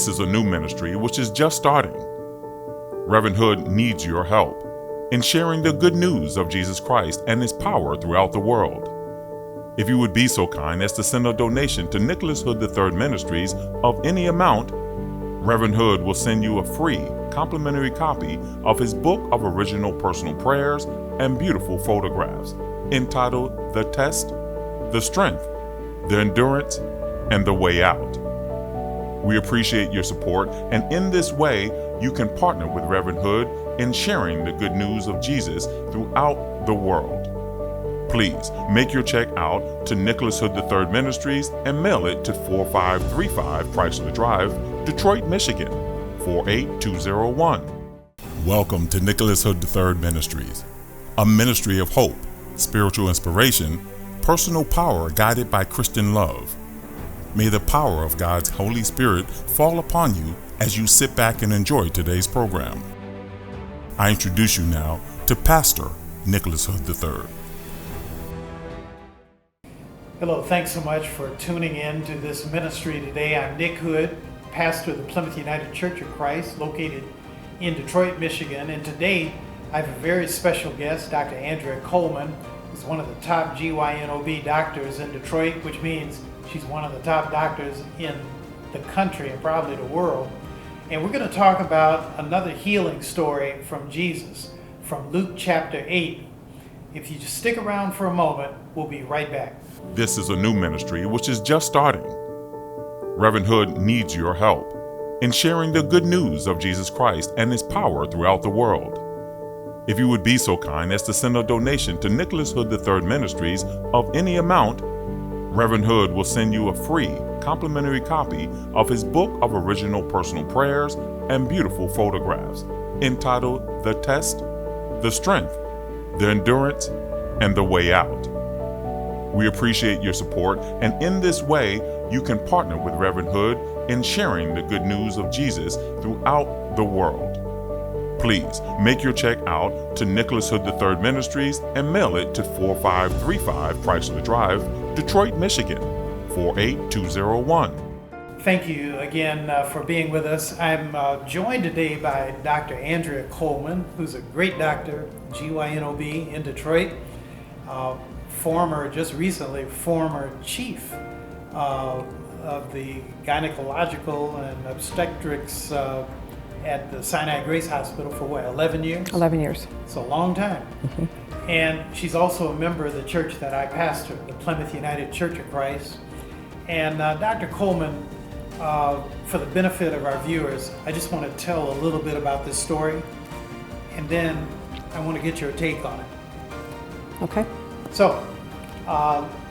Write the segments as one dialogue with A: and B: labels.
A: This is a new ministry which is just starting. Reverend Hood needs your help in sharing the good news of Jesus Christ and His power throughout the world. If you would be so kind as to send a donation to Nicholas Hood III Ministries of any amount, Reverend Hood will send you a free, complimentary copy of his book of original personal prayers and beautiful photographs entitled The Test, The Strength, The Endurance, and The Way Out. We appreciate your support, and in this way, you can partner with Reverend Hood in sharing the good news of Jesus throughout the world. Please make your check out to Nicholas Hood III Ministries and mail it to 4535 Chrysler Drive, Detroit, Michigan, 48201. Welcome to Nicholas Hood III Ministries, a ministry of hope, spiritual inspiration, personal power guided by Christian love. May the power of God's Holy Spirit fall upon you as you sit back and enjoy today's program. I introduce you now to Pastor Nicholas Hood III.
B: Hello, thanks so much for tuning in to this ministry today. I'm Nick Hood, pastor of the Plymouth United Church of Christ, located in Detroit, Michigan. And today I have a very special guest, Dr. Andrea Coleman, who's one of the top GYNOB doctors in Detroit, which means she's one of the top doctors in the country and probably the world. And we're going to talk about another healing story from Jesus, from Luke chapter 8. If you just stick around for a moment, we'll be right back.
A: This is a new ministry which is just starting. Reverend Hood needs your help in sharing the good news of Jesus Christ and His power throughout the world. If you would be so kind as to send a donation to Nicholas Hood III Ministries of any amount, Reverend Hood will send you a free, complimentary copy of his book of original personal prayers and beautiful photographs entitled The Test, The Strength, The Endurance, and The Way Out. We appreciate your support, and in this way, you can partner with Reverend Hood in sharing the good news of Jesus throughout the world. Please make your check out to Nicholas Hood III Ministries and mail it to 4535 Chrysler Drive, Detroit, Michigan, 48201.
B: Thank you again for being with us. I'm joined today by Dr. Andrea Coleman, who's a great doctor, GYNOB in Detroit, just recently former chief of the gynecological and obstetrics at the Sinai Grace Hospital for 11 years?
C: 11 years.
B: It's a long time. Mm-hmm. And she's also a member of the church that I pastor, the Plymouth United Church of Christ. And Dr. Coleman, for the benefit of our viewers, I just want to tell a little bit about this story, and then I want to get your take on it.
C: Okay.
B: So,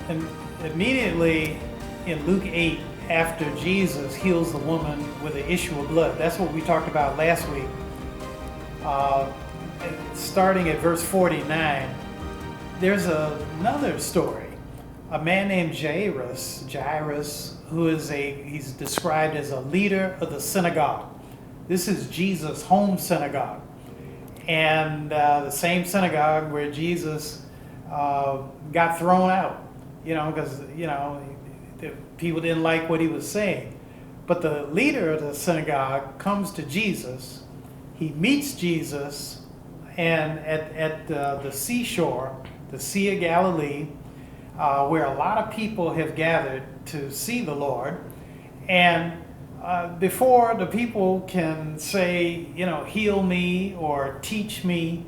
B: and immediately in Luke 8, after Jesus heals the woman with the issue of blood, that's what we talked about last week. Starting at verse 49, there's another story. A man named Jairus, he's described as a leader of the synagogue. This is Jesus' home synagogue. And the same synagogue where Jesus got thrown out, because, the people didn't like what he was saying. But the leader of the synagogue comes to Jesus. He meets Jesus and at the seashore, the Sea of Galilee, where a lot of people have gathered to see the Lord. And before the people can say, heal me or teach me,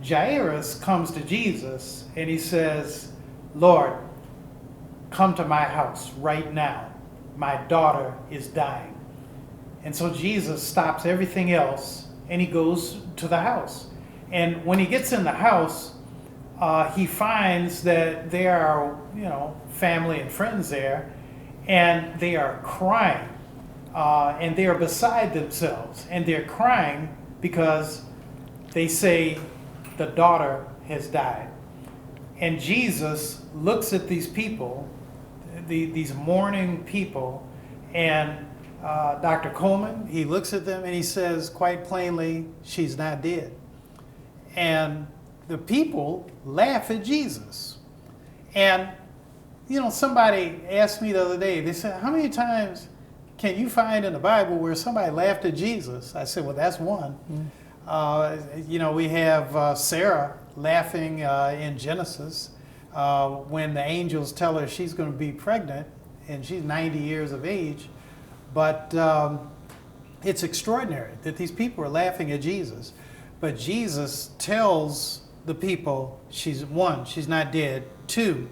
B: Jairus comes to Jesus and he says, Lord, come to my house right now. My daughter is dying. And so Jesus stops everything else and he goes to the house. And when he gets in the house, he finds that there are, family and friends there, and they are crying, and they are beside themselves, and they're crying because they say the daughter has died. And Jesus looks at these people, these mourning people, and Dr. Coleman, he looks at them and he says quite plainly, she's not dead. And the people laugh at Jesus. And, somebody asked me the other day, they said, how many times can you find in the Bible where somebody laughed at Jesus? I said, well, that's one. We have Sarah laughing in Genesis when the angels tell her she's going to be pregnant, and she's 90 years of age. But it's extraordinary that these people are laughing at Jesus. But Jesus tells the people, she's not dead. 2,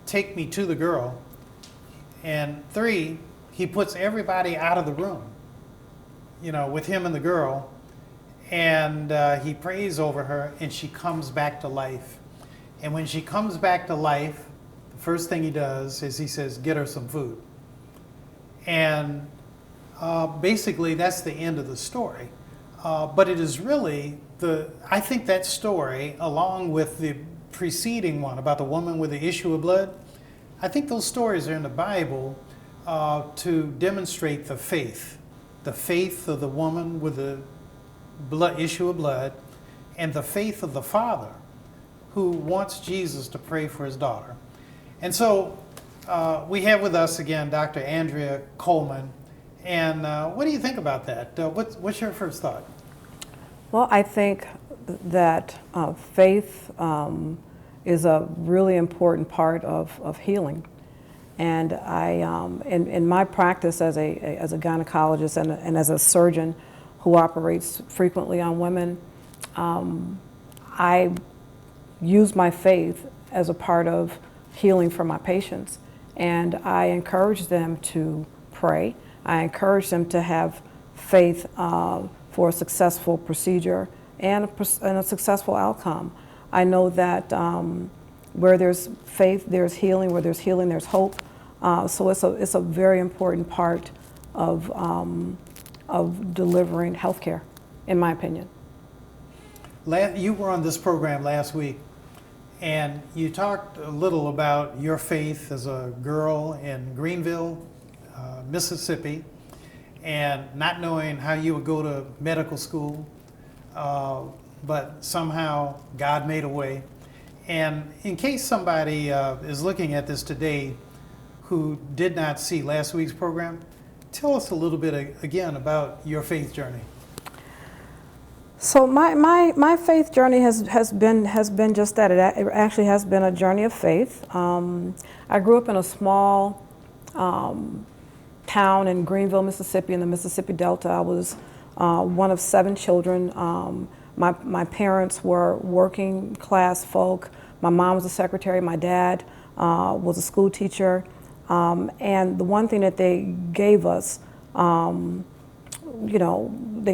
B: take me to the girl. And 3, he puts everybody out of the room, with him and the girl. And he prays over her, and she comes back to life. And when she comes back to life, the first thing he does is he says, get her some food. And basically, that's the end of the story. But it is really I think that story, along with the preceding one about the woman with the issue of blood, I think those stories are in the Bible to demonstrate the faith of the woman with the issue of blood, and the faith of the father who wants Jesus to pray for his daughter. And so we have with us again Dr. Andrea Coleman. And what do you think about that? What's your first thought?
C: Well, I think that faith is a really important part of healing. And in my practice as a gynecologist and as a surgeon who operates frequently on women, I use my faith as a part of healing for my patients. And I encourage them to pray. I encourage them to have faith for a successful procedure and a successful outcome. I know that where there's faith, there's healing. Where there's healing, there's hope. So it's a very important part of delivering healthcare, in my opinion.
B: You were on this program last week, and you talked a little about your faith as a girl in Greenville, Mississippi, and not knowing how you would go to medical school, but somehow God made a way. And in case somebody is looking at this today who did not see last week's program, tell us a little bit again about your faith journey.
C: So my faith journey has been just that. It actually has been a journey of faith. I grew up in a small town in Greenville, Mississippi, in the Mississippi Delta. I was one of 7 children. My parents were working class folk. My mom was a secretary. My dad was a school teacher. And the one thing that they gave us, they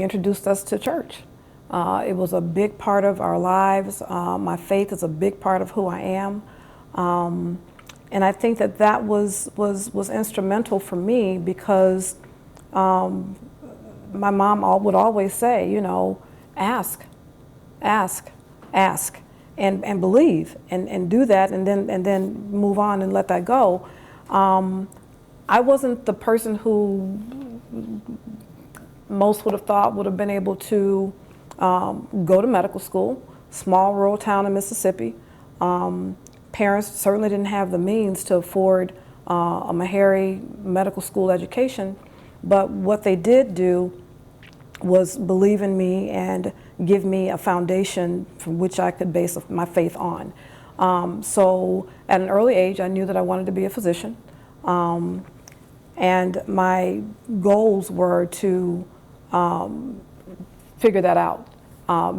C: introduced us to church. It was a big part of our lives. My faith is a big part of who I am. And I think that was instrumental for me because my mom would always say, ask, and believe, and do that, and then move on and let that go. I wasn't the person who most would have thought would have been able to go to medical school, small rural town in Mississippi. Parents certainly didn't have the means to afford a Meharry medical school education, but what they did do was believe in me and give me a foundation from which I could base my faith on. So at an early age, I knew that I wanted to be a physician. And my goals were to figure that out,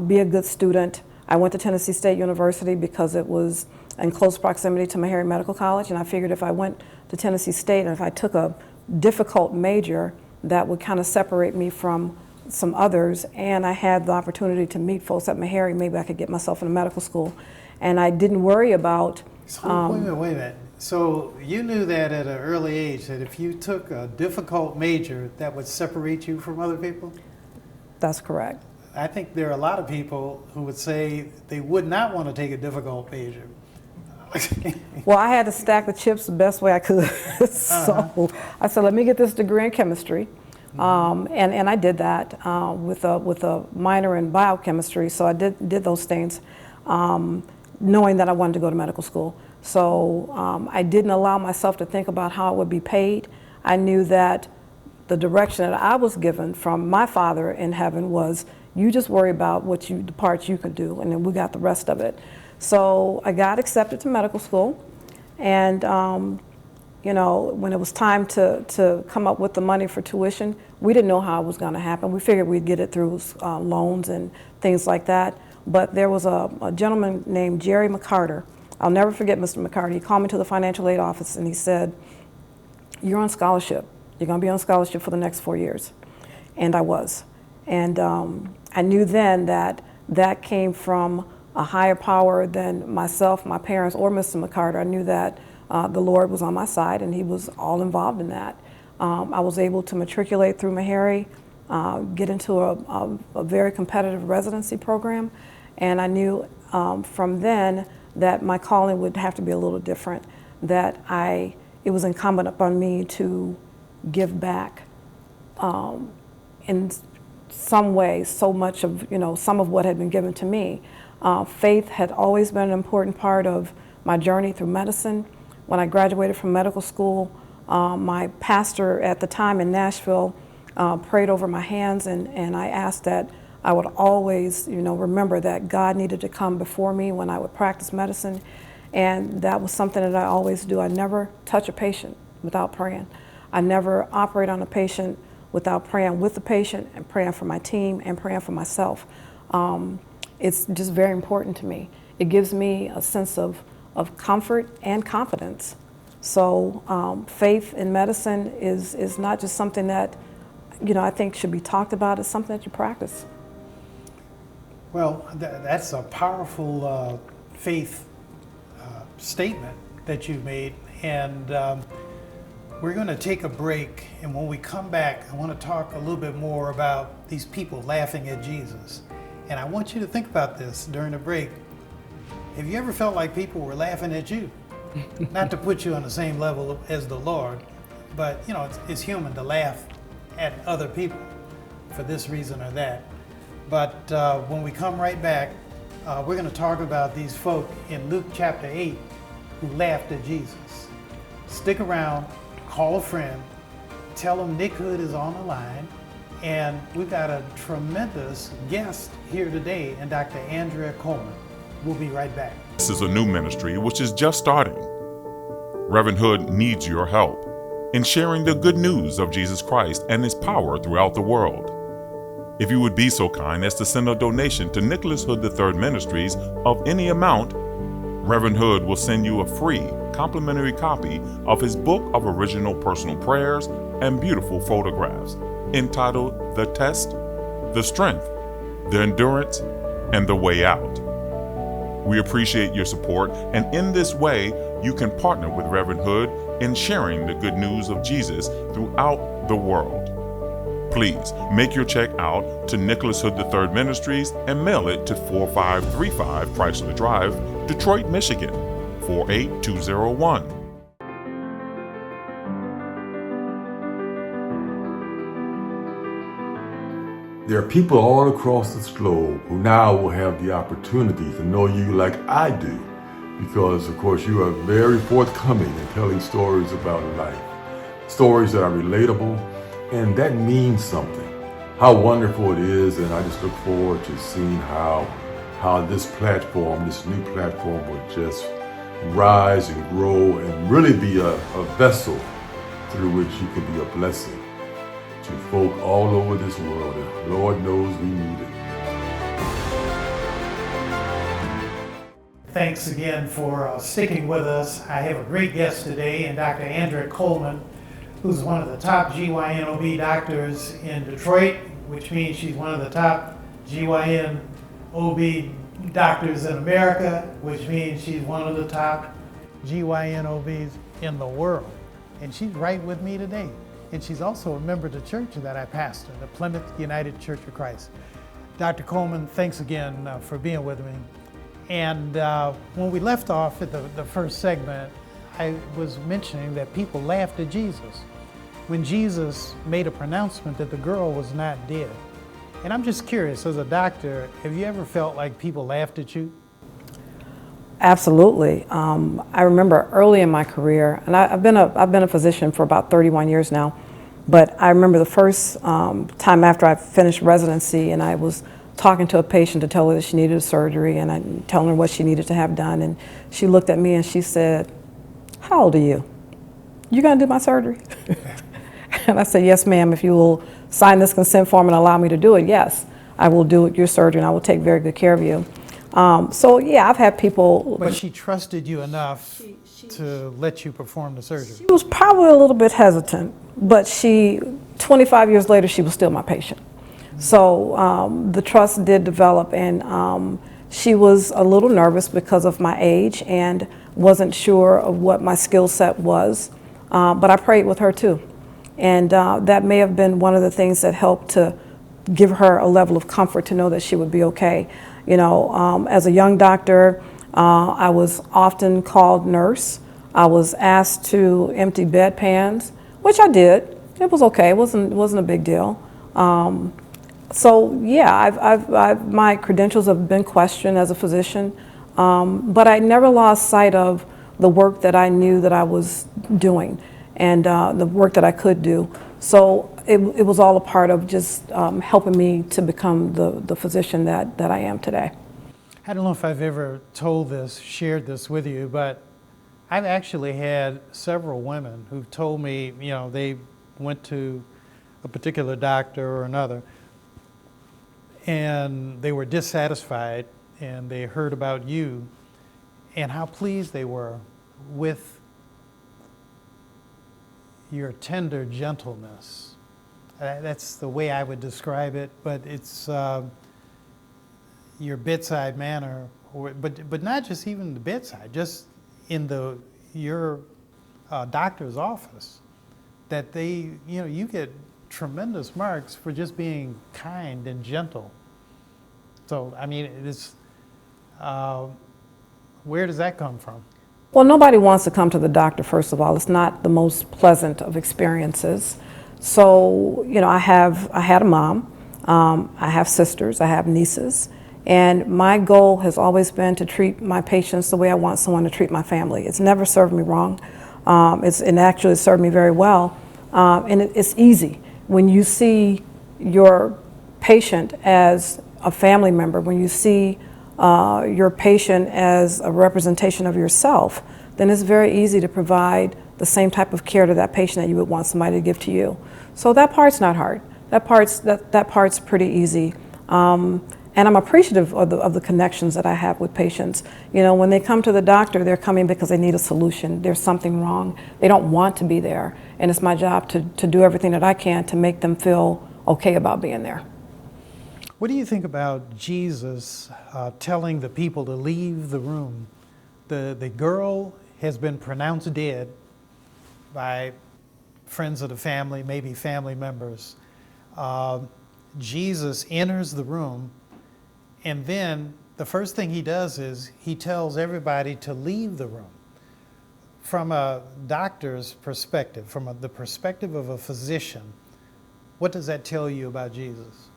C: be a good student. I went to Tennessee State University because it was in close proximity to Meharry Medical College, and I figured if I went to Tennessee State and if I took a difficult major, that would kind of separate me from some others, and I had the opportunity to meet folks at Meharry, maybe I could get myself into medical school. And I didn't worry about...
B: So wait a minute. So you knew that at an early age, that if you took a difficult major, that would separate you from other people?
C: That's correct.
B: I think there are a lot of people who would say they would not want to take a difficult major.
C: Well, I had to stack the chips the best way I could. So I said, let me get this degree in chemistry. And I did that with a minor in biochemistry. So I did those things, knowing that I wanted to go to medical school. So I didn't allow myself to think about how it would be paid. I knew that the direction that I was given from my Father in heaven was, you just worry about the parts you can do, and then we got the rest of it. So I got accepted to medical school, and when it was time to come up with the money for tuition, we didn't know how it was going to happen. We figured we'd get it through loans and things like that. But there was a gentleman named Jerry McCarter. I'll never forget Mr. McCarter. He called me to the financial aid office and he said, "You're on scholarship. You're going to be on scholarship for the next 4 years." And I was. And I knew then that that came from a higher power than myself, my parents, or Mr. McCarter. I knew that the Lord was on my side and he was all involved in that. I was able to matriculate through Meharry, get into a very competitive residency program, and I knew from then that my calling would have to be a little different, that it was incumbent upon me to give back in some way, some of what had been given to me. Faith had always been an important part of my journey through medicine. When I graduated from medical school, my pastor at the time in Nashville prayed over my hands, and I asked that I would always, remember that God needed to come before me when I would practice medicine, and that was something that I always do. I never touch a patient without praying. I never operate on a patient without praying with the patient and praying for my team and praying for myself. It's just very important to me. It gives me a sense of comfort and confidence. So faith in medicine is not just something that, I think should be talked about. It's something that you practice.
B: Well, that's a powerful faith statement that you made, and we're going to take a break, and when we come back, I want to talk a little bit more about these people laughing at Jesus. And I want you to think about this during the break. Have you ever felt like people were laughing at you? Not to put you on the same level as the Lord, but it's human to laugh at other people for this reason or that. But when we come right back, we're going to talk about these folk in Luke chapter 8 who laughed at Jesus. Stick around, call a friend, tell them Nick Hood is on the line, and we've got a tremendous guest here today, and Dr. Andrea Coleman. We'll be right back.
A: This is a new ministry which is just starting. Reverend Hood needs your help in sharing the good news of Jesus Christ and his power throughout the world. If you would be so kind as to send a donation to Nicholas Hood III Ministries of any amount, Reverend Hood will send you a free complimentary copy of his book of original personal prayers and beautiful photographs entitled The Test, The Strength, The Endurance, and The Way Out. We appreciate your support, and in this way, you can partner with Reverend Hood in sharing the good news of Jesus throughout the world. Please make your check out to Nicholas Hood III Ministries and mail it to 4535 Chrysler Drive, Detroit, Michigan, 48201.
D: There are people all across this globe who now will have the opportunity to know you like I do, because of course you are very forthcoming in telling stories about life, stories that are relatable, and that means something. How wonderful it is, and I just look forward to seeing how this platform, this new platform, will just rise and grow and really be a vessel through which you can be a blessing to folk all over this world, and Lord knows we need it.
B: Thanks again for sticking with us. I have a great guest today, and Dr. Andrea Coleman, who's one of the top GYN-OB doctors in Detroit, which means she's one of the top GYN-OB doctors in America, which means she's one of the top GYN-OBs in the world. And she's right with me today. And she's also a member of the church that I pastor, the Plymouth United Church of Christ. Dr. Coleman, thanks again for being with me. And when we left off at the first segment, I was mentioning that people laughed at Jesus when Jesus made a pronouncement that the girl was not dead. And I'm just curious, as a doctor, have you ever felt like people laughed at you?
C: Absolutely. I remember early in my career, and I've been a physician for about 31 years now, but I remember the first time after I finished residency, and I was talking to a patient to tell her that she needed a surgery, and I telling her what she needed to have done, and she looked at me and she said, "How old are you? You gonna do my surgery?" And I said, "Yes, ma'am. If you will sign this consent form and allow me to do it, yes, I will do your surgery, and I will take very good care of you." So yeah, I've had people.
B: But she trusted you enough to let you perform the surgery.
C: She was probably a little bit hesitant, but 25 years later, she was still my patient. So the trust did develop, and she was a little nervous because of my age and wasn't sure of what my skill set was. But I prayed with her too. And that may have been one of the things that helped to give her a level of comfort to know that she would be okay. You know, as a young doctor, I was often called nurse. I was asked to empty bedpans, which I did. It was okay. It wasn't a big deal. So yeah, my credentials have been questioned as a physician, but I never lost sight of the work that I knew that I was doing and the work that I could do. So it was all a part of just helping me to become the physician that I am today.
B: I don't know if I've ever shared this with you, but I've actually had several women who've told me, you know, they went to a particular doctor or another, and they were dissatisfied, and they heard about you and how pleased they were with your tender gentleness. That's the way I would describe it, but it's your bedside manner, but not just even the bedside, just in your doctor's office, that you get tremendous marks for just being kind and gentle. So, I mean, where does that come from?
C: Well, nobody wants to come to the doctor, first of all. It's not the most pleasant of experiences. So, you know, I had a mom, I have sisters, I have nieces, and my goal has always been to treat my patients the way I want someone to treat my family. It's never served me wrong. It actually served me very well. And it's easy. When you see your patient as a family member, when you see your patient as a representation of yourself, then it's very easy to provide the same type of care to that patient that you would want somebody to give to you. So that part's not hard. That part's pretty easy. And I'm appreciative of the connections that I have with patients. You know, when they come to the doctor, they're coming because they need a solution. There's something wrong. They don't want to be there. And it's my job to do everything that I can to make them feel okay about being there.
B: What do you think about Jesus telling the people to leave the room? The girl has been pronounced dead by friends of the family, maybe family members. Jesus enters the room, and then the first thing he does is he tells everybody to leave the room. From a doctor's perspective, from the perspective of a physician, what does that tell you about Jesus?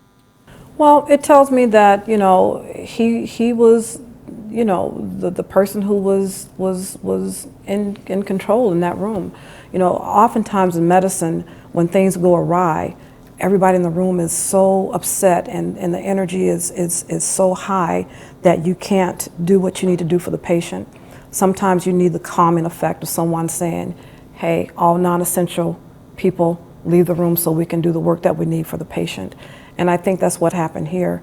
C: Well, it tells me that, you know, he was, you know, the person who was in control in that room. You know, oftentimes in medicine, when things go awry, everybody in the room is so upset and the energy is so high that you can't do what you need to do for the patient. Sometimes you need the calming effect of someone saying, hey, all non-essential people leave the room so we can do the work that we need for the patient. And I think that's what happened here.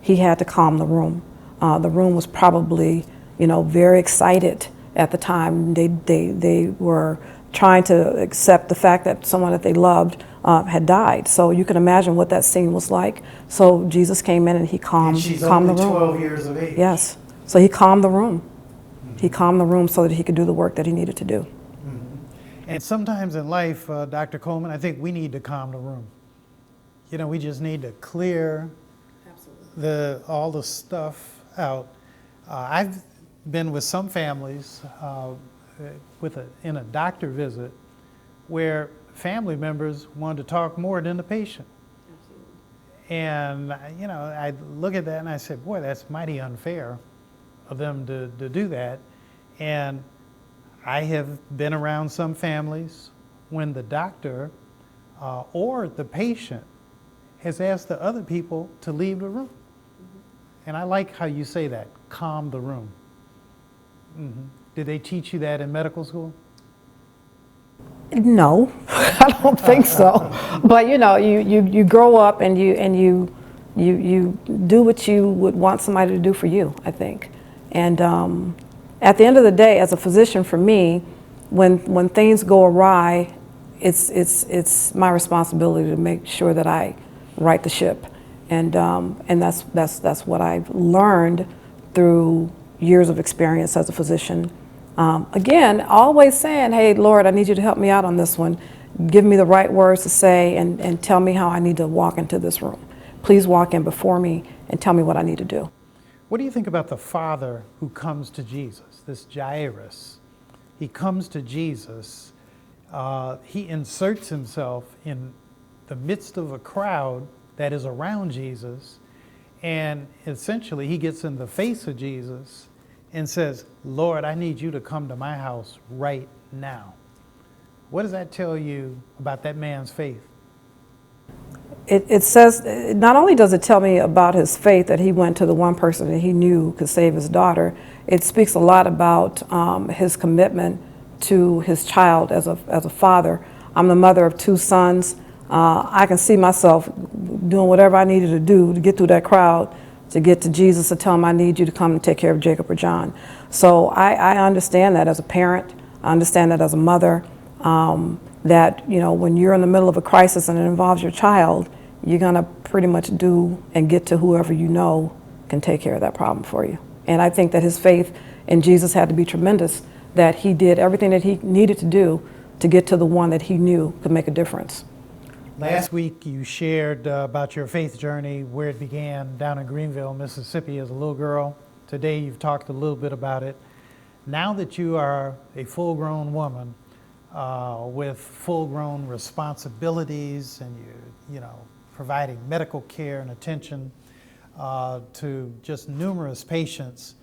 C: He had to calm the room. The room was probably, you know, very excited at the time. They were trying to accept the fact that someone that they loved had died. So you can imagine what that scene was like. So Jesus came in and he calmed the room.
B: She's only 12 years of age.
C: Yes. So he calmed the room. He calmed the room so that he could do the work that he needed to do.
B: And sometimes in life, Dr. Coleman, I think we need to calm the room. You know, we just need to clear all the stuff out. I've been with some families in a doctor visit where family members wanted to talk more than the patient. And, you know, I look at that and I said, boy, that's mighty unfair. of them to do that. And I have been around some families when the doctor or the patient has asked the other people to leave the room. And I like how you say that, calm the room. Did they teach you that in medical school?
C: No, I don't think so. But you know, you grow up and you do what you would want somebody to do for you, I think. And at the end of the day, as a physician, for me, when things go awry, it's my responsibility to make sure that I right the ship. And that's what I've learned through years of experience as a physician. Again, always saying, hey, Lord, I need you to help me out on this one. Give me the right words to say and tell me how I need to walk into this room. Please walk in before me and tell me what I need to do.
B: What do you think about the father who comes to Jesus, this Jairus? He comes to Jesus. He inserts himself in the midst of a crowd that is around Jesus, and essentially he gets in the face of Jesus and says, Lord, I need you to come to my house right now. What does that tell you about that man's faith?
C: It says, not only does it tell me about his faith that he went to the one person that he knew could save his daughter, it speaks a lot about his commitment to his child as a father. I'm the mother of 2 sons. I can see myself doing whatever I needed to do to get through that crowd, to get to Jesus, to tell him I need you to come and take care of Jacob or John. So I understand that as a parent. I understand that as a mother, that, you know, when you're in the middle of a crisis and it involves your child, you're gonna pretty much do and get to whoever you know can take care of that problem for you. And I think that his faith in Jesus had to be tremendous, that he did everything that he needed to do to get to the one that he knew could make a difference.
B: Last week you shared about your faith journey, where it began down in Greenville, Mississippi as a little girl. Today you've talked a little bit about it. Now that you are a full-grown woman with full-grown responsibilities, and you know, providing medical care and attention to just numerous patients,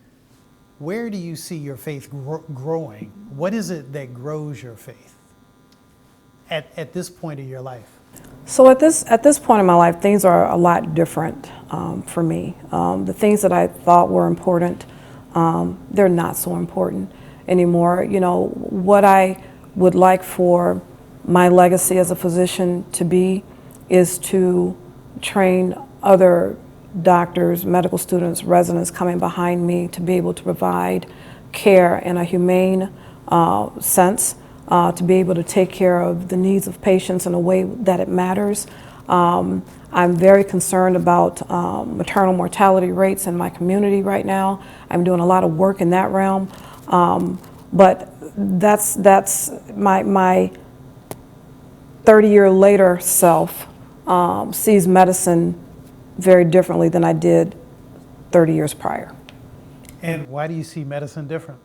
B: where do you see your faith growing? What is it that grows your faith at this point of your life?
C: So at this point in my life, things are a lot different for me. The things that I thought were important, they're not so important anymore. You know, what I would like for my legacy as a physician to be is to train other doctors, medical students, residents coming behind me to be able to provide care in a humane sense, to be able to take care of the needs of patients in a way that it matters. I'm very concerned about maternal mortality rates in my community right now. I'm doing a lot of work in that realm, but that's my 30-year later self sees medicine very differently than I did 30 years prior.
B: And why do you see medicine different?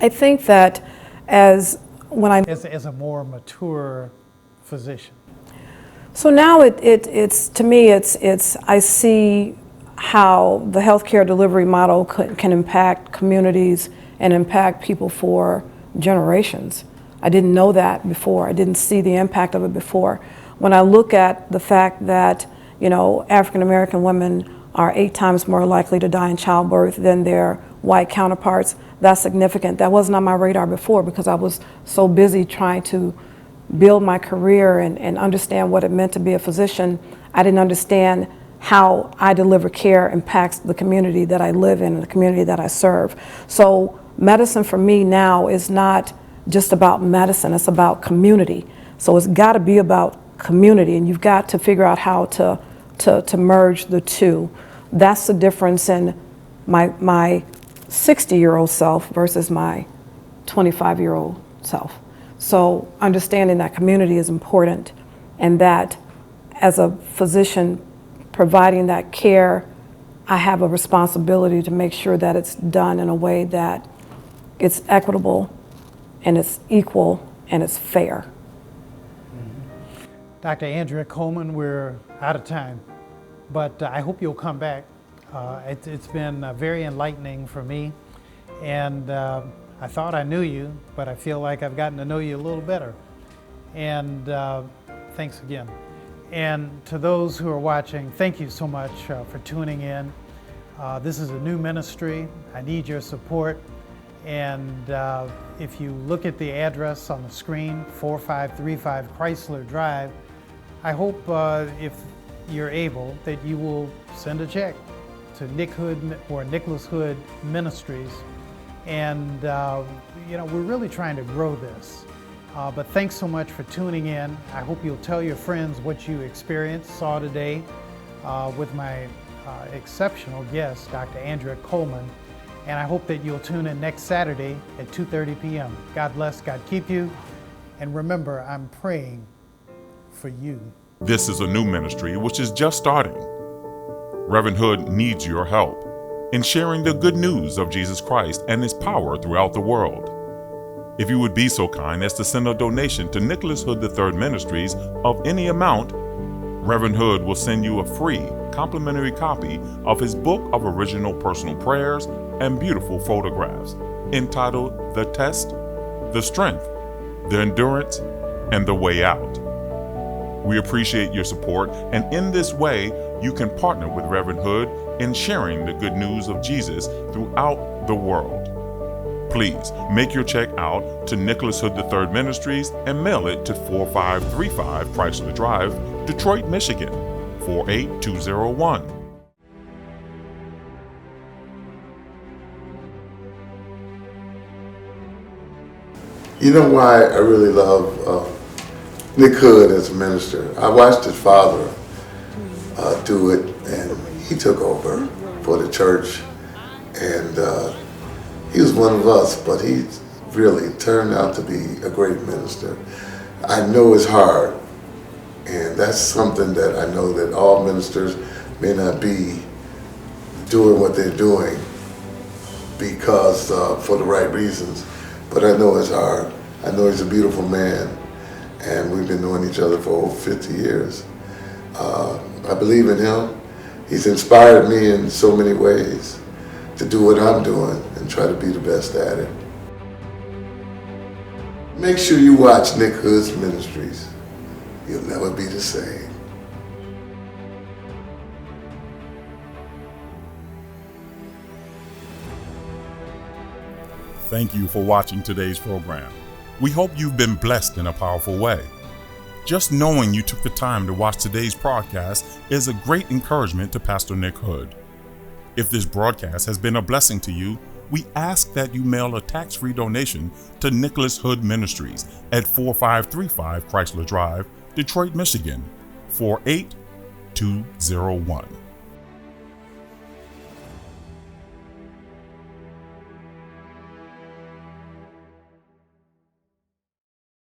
C: I think that as
B: a more mature physician.
C: So now it's to me it's I see how the healthcare delivery model can impact communities and impact people for generations. I didn't know that before. I didn't see the impact of it before. When I look at the fact that, you know, African American women are 8 times more likely to die in childbirth than their white counterparts, that's significant. That wasn't on my radar before because I was so busy trying to build my career and understand what it meant to be a physician. I didn't understand how I deliver care impacts the community that I live in and the community that I serve. So medicine for me now is not just about medicine, it's about community. So it's got to be about community, and you've got to figure out how to merge the two. That's the difference in my 60-year-old self versus my 25-year-old self. So understanding that community is important, and that as a physician providing that care, I have a responsibility to make sure that it's done in a way that it's equitable and it's equal and it's fair.
B: Dr. Andrea Coleman, we're out of time, but I hope you'll come back It's been very enlightening for me, and I thought I knew you, but I feel like I've gotten to know you a little better. And thanks again. And to those who are watching, thank you so much for tuning in. This is a new ministry. I need your support. And if you look at the address on the screen, 4535 Chrysler Drive, I hope if you're able that you will send a check to Nick Hood or Nicholas Hood Ministries. And we're really trying to grow this. But thanks so much for tuning in. I hope you'll tell your friends what you saw today with my exceptional guest, Dr. Andrea Coleman. And I hope that you'll tune in next Saturday at 2:30 p.m. God bless, God keep you. And remember, I'm praying for you.
A: This is a new ministry which is just starting. Reverend Hood needs your help in sharing the good news of Jesus Christ and His power throughout the world. If you would be so kind as to send a donation to Nicholas Hood III Ministries of any amount, Reverend Hood will send you a free complimentary copy of his book of original personal prayers and beautiful photographs entitled The Test, The Strength, The Endurance, and The Way Out. We appreciate your support, and in this way, you can partner with Reverend Hood in sharing the good news of Jesus throughout the world. Please make your check out to Nicholas Hood III Ministries and mail it to 4535 Chrysler Drive, Detroit, Michigan, 48201.
E: You know why I really love Nick Hood as a minister? I watched his father do it, and he took over for the church, and he was one of us, but he really turned out to be a great minister. I know it's hard, and that's something that I know that all ministers may not be doing what they're doing because for the right reasons, but I know it's hard. I know he's a beautiful man, and we've been knowing each other for over 50 years. I believe in him. He's inspired me in so many ways to do what I'm doing and try to be the best at it. Make sure you watch Nick Hood's Ministries. You'll never be the same.
A: Thank you for watching today's program. We hope you've been blessed in a powerful way. Just knowing you took the time to watch today's broadcast is a great encouragement to Pastor Nick Hood. If this broadcast has been a blessing to you, we ask that you mail a tax-free donation to Nicholas Hood Ministries at 4535 Chrysler Drive, Detroit, Michigan, 48201.